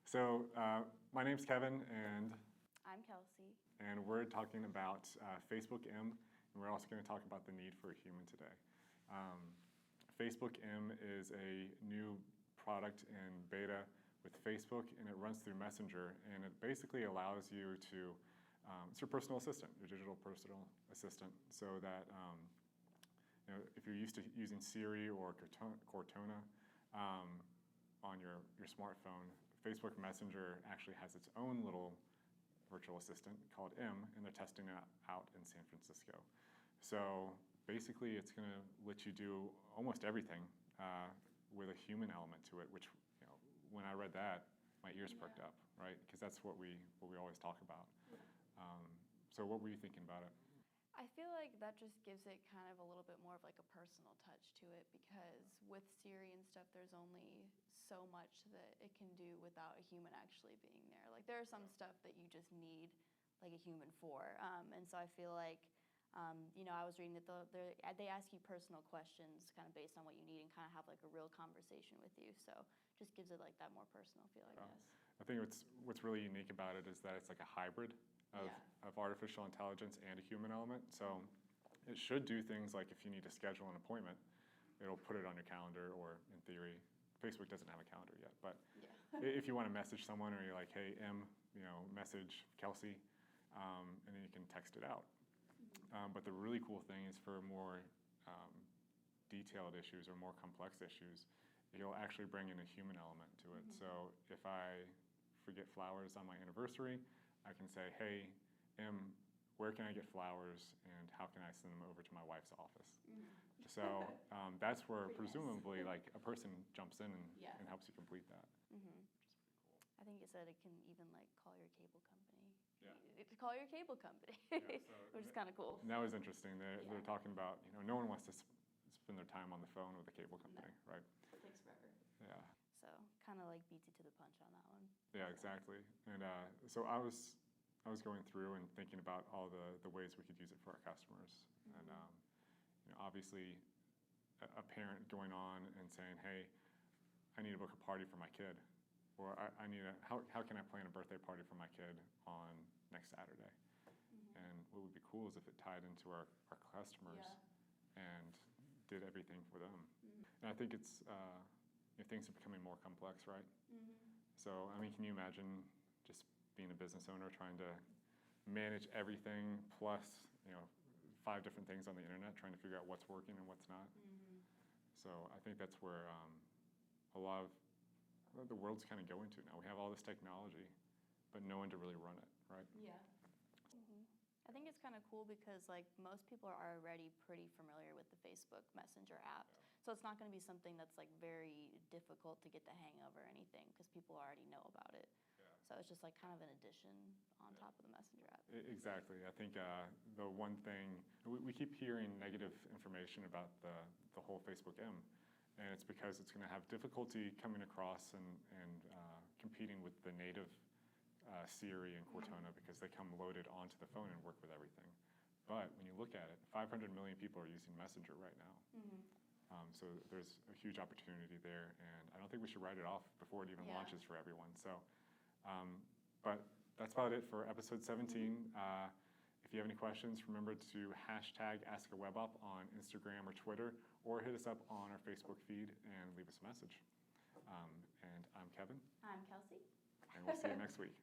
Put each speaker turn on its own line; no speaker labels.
So my name's Kevin, and
I'm Kelsey.
And we're talking about Facebook M, and we're also going to talk about the need for a human today. Facebook M is a new product in beta with Facebook, and it runs through Messenger, and it basically allows you to, it's your personal assistant, your digital personal assistant, so that if you're used to using Siri or Cortana on your smartphone, Facebook Messenger actually has its own little virtual assistant called M, and they're testing it out in San Francisco. So basically, it's going to let you do almost everything with a human element to it, which, when I read that, my ears perked up, right? Because that's what we always talk about. So what were you thinking about it?
I feel like that just gives it kind of a little bit more of like a personal touch to it, because with Siri and stuff, there's only so much that it can do without a human actually being there. Like there are some stuff that you just need like a human for. And so I feel like, I was reading that they ask you personal questions kind of based on what you need and kind of have like a real conversation with you. So just gives it like that more personal feel, I guess.
I think what's really unique about it is that it's like a hybrid of artificial intelligence and a human element. So it should do things like if you need to schedule an appointment, it'll put it on your calendar, or in theory, Facebook doesn't have a calendar yet, but if you want to message someone, or you're like, hey, M, message Kelsey, and then you can text it out. But the really cool thing is for more detailed issues or more complex issues, you'll actually bring in a human element to it. So if I forget flowers on my anniversary, I can say, hey, M, where can I get flowers, and how can I send them over to my wife's office? So that's where presumably like a person jumps in and helps you complete that. Which is pretty cool.
I think it said it can even like call your cable company.
Yeah.
It call your cable company, which is kind of cool.
And that was interesting. They're talking about, no one wants to spend their time on the phone with a cable company, right?
It takes forever.
Yeah.
So kind of like beats you to the punch on that one.
Yeah, exactly. And so I was going through and thinking about all the ways we could use it for our customers. And obviously, a parent going on and saying, hey, I need to book a party for my kid, or I need how can I plan a birthday party for my kid on next Saturday? And what would be cool is if it tied into our customers and did everything for them. And I think it's things are becoming more complex, right? So, can you imagine just being a business owner trying to manage everything plus, 5 different things on the internet, trying to figure out what's working and what's not? So I think that's where a lot of the world's kind of going to now. We have all this technology, but no one to really run it, right?
Yeah. I think it's kind of cool because like most people are already pretty familiar with the Facebook Messenger app. So it's not going to be something that's like very difficult to get the hang of or anything, because people already know about it. So it's just like kind of an addition on top of the Messenger app.
Exactly. I think the one thing, we keep hearing negative information about the whole Facebook M, and it's because it's going to have difficulty coming across and competing with the native Siri and Cortana, because they come loaded onto the phone and work with everything. But when you look at it, 500 million people are using Messenger right now. So there's a huge opportunity there, and I don't think we should write it off before it even launches for everyone. So, but that's about it for episode 17. If you have any questions, remember to hashtag AskAWebOp on Instagram or Twitter, or hit us up on our Facebook feed and leave us a message. And I'm Kevin.
I'm Kelsey.
And we'll see you next week.